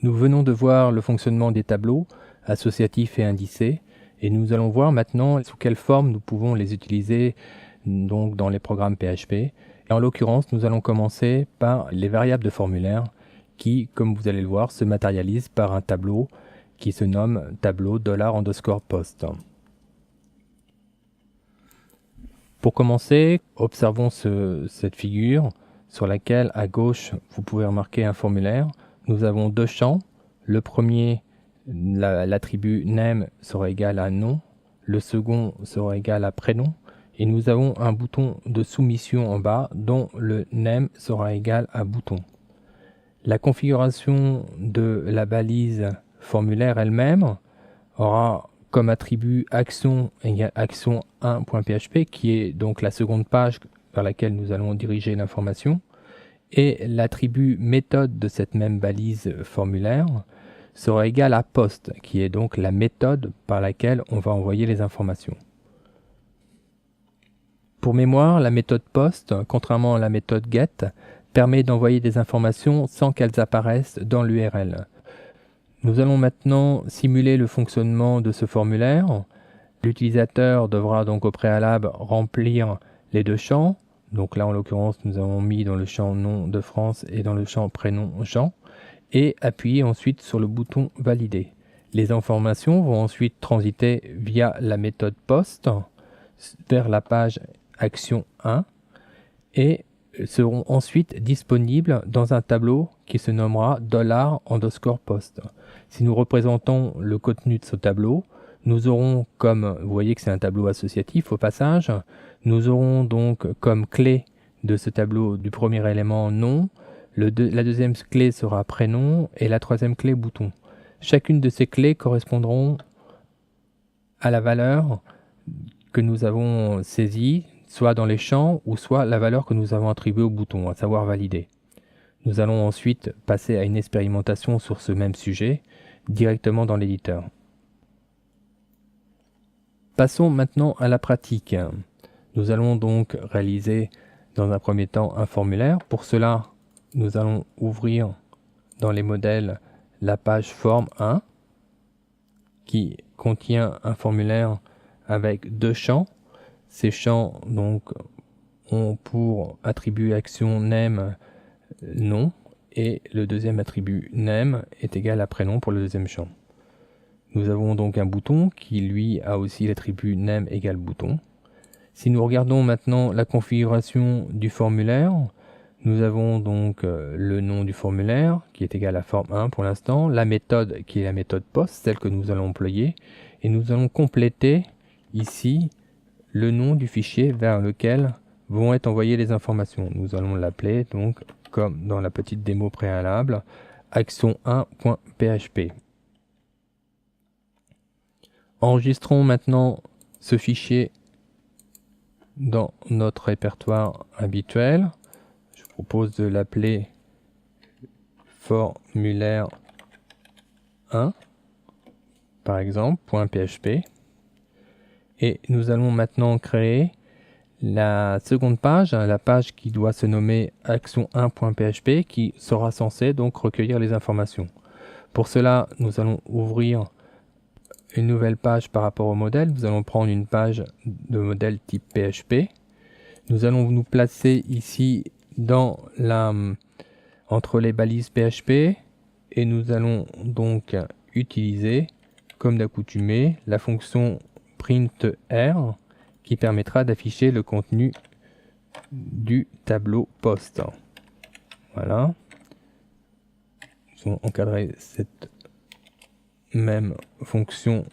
Nous venons de voir le fonctionnement des tableaux associatifs et indicés, et nous allons voir maintenant sous quelle forme nous pouvons les utiliser donc dans les programmes PHP. Et en l'occurrence, nous allons commencer par les variables de formulaire qui, comme vous allez le voir, se matérialisent par un tableau qui se nomme tableau $_post. Pour commencer, observons cette figure sur laquelle à gauche vous pouvez remarquer un formulaire. Nous avons deux champs. Le premier, l'attribut name sera égal à nom. Le second sera égal à prénom. Et nous avons un bouton de soumission en bas dont le name sera égal à bouton. La configuration de la balise formulaire elle-même aura comme attribut action égale action1.php qui est donc la seconde page vers laquelle nous allons diriger l'information. Et l'attribut méthode de cette même balise formulaire sera égal à post, qui est donc la méthode par laquelle on va envoyer les informations. Pour mémoire, la méthode post, contrairement à la méthode get, permet d'envoyer des informations sans qu'elles apparaissent dans l'URL. Nous allons maintenant simuler le fonctionnement de ce formulaire. L'utilisateur devra donc au préalable remplir les deux champs. Donc là, en l'occurrence, nous avons mis dans le champ nom de France et dans le champ prénom Jean, et appuyer ensuite sur le bouton valider. Les informations vont ensuite transiter via la méthode post vers la page action 1 et seront ensuite disponibles dans un tableau qui se nommera $_post. Si nous représentons le contenu de ce tableau, nous aurons comme, vous voyez que c'est un tableau associatif au passage, nous aurons donc comme clé de ce tableau du premier élément nom, la deuxième clé sera prénom et la troisième clé bouton. Chacune de ces clés correspondront à la valeur que nous avons saisie, soit dans les champs ou soit la valeur que nous avons attribuée au bouton, à savoir valider. Nous allons ensuite passer à une expérimentation sur ce même sujet directement dans l'éditeur. Passons maintenant à la pratique. Nous allons donc réaliser dans un premier temps un formulaire. Pour cela, nous allons ouvrir dans les modèles la page forme 1 qui contient un formulaire avec deux champs. Ces champs donc ont pour attribut action name nom et le deuxième attribut name est égal à prénom pour le deuxième champ. Nous avons donc un bouton qui lui a aussi l'attribut name égale bouton. Si nous regardons maintenant la configuration du formulaire, nous avons donc le nom du formulaire qui est égal à forme 1 pour l'instant, la méthode qui est la méthode post, celle que nous allons employer, et nous allons compléter ici le nom du fichier vers lequel vont être envoyées les informations. Nous allons l'appeler donc, comme dans la petite démo préalable, action1.php. Enregistrons maintenant ce fichier dans notre répertoire habituel. Je propose de l'appeler formulaire 1 par exemple, .php. Et nous allons maintenant créer la seconde page, la page qui doit se nommer action1.php qui sera censée donc recueillir les informations. Pour cela, nous allons ouvrir une nouvelle page par rapport au modèle. Nous allons prendre une page de modèle type PHP. Nous allons nous placer ici entre les balises PHP et nous allons donc utiliser, comme d'accoutumé, la fonction printr qui permettra d'afficher le contenu du tableau post. Voilà. Nous allons encadrer cette même fonction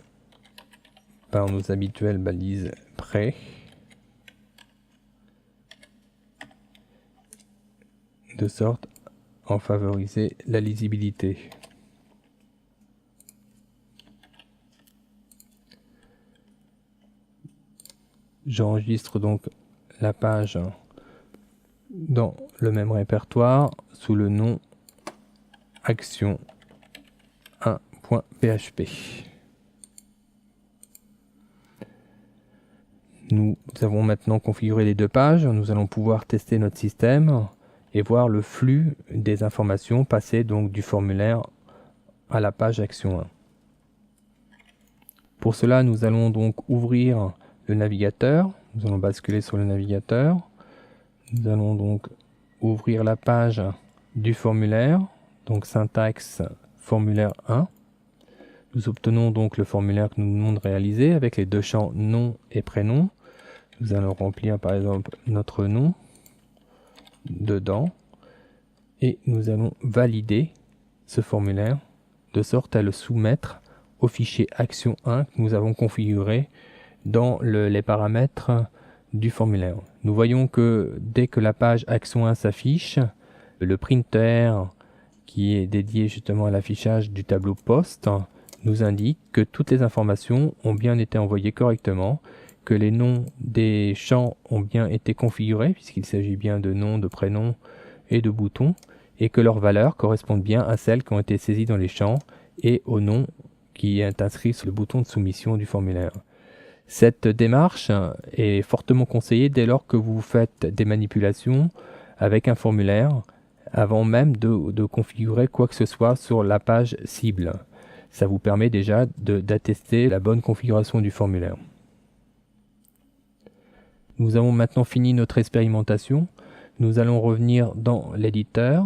par nos habituelles balises prêt. De sorte à en favoriser la lisibilité. J'enregistre donc la page dans le même répertoire sous le nom action 1.php. Nous avons maintenant configuré les deux pages. Nous allons pouvoir tester notre système et voir le flux des informations passées donc du formulaire à la page Action 1. Pour cela, nous allons donc ouvrir le navigateur. Nous allons basculer sur le navigateur. Nous allons donc ouvrir la page du formulaire. Donc syntaxe formulaire 1. Nous obtenons donc le formulaire que nous venons de réaliser avec les deux champs nom et prénom. Nous allons remplir par exemple notre nom dedans et nous allons valider ce formulaire de sorte à le soumettre au fichier Action 1 que nous avons configuré dans les paramètres du formulaire. Nous voyons que dès que la page Action 1 s'affiche, le printer qui est dédié justement à l'affichage du tableau poste nous indique que toutes les informations ont bien été envoyées correctement, que les noms des champs ont bien été configurés, puisqu'il s'agit bien de noms, de prénoms et de boutons, et que leurs valeurs correspondent bien à celles qui ont été saisies dans les champs et au nom qui est inscrit sur le bouton de soumission du formulaire. Cette démarche est fortement conseillée dès lors que vous faites des manipulations avec un formulaire, avant même de configurer quoi que ce soit sur la page cible. Ça vous permet déjà d'attester la bonne configuration du formulaire. Nous avons maintenant fini notre expérimentation. Nous allons revenir dans l'éditeur.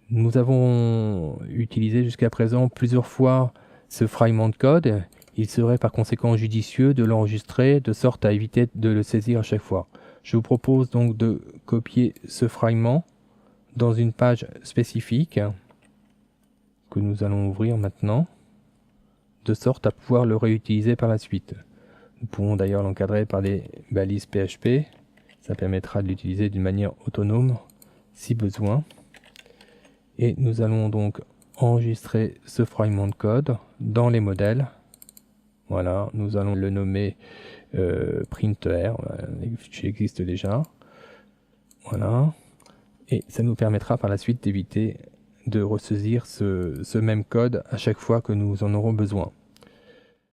Nous avons utilisé jusqu'à présent plusieurs fois ce fragment de code. Il serait par conséquent judicieux de l'enregistrer de sorte à éviter de le saisir à chaque fois. Je vous propose donc de copier ce fragment dans une page spécifique que nous allons ouvrir maintenant, de sorte à pouvoir le réutiliser par la suite. Nous pouvons d'ailleurs l'encadrer par des balises PHP, ça permettra de l'utiliser d'une manière autonome si besoin. Et nous allons donc enregistrer ce fragment de code dans les modèles. Voilà, nous allons le nommer printer, le fichier existe déjà. Voilà, et ça nous permettra par la suite d'éviter de ressaisir ce même code à chaque fois que nous en aurons besoin.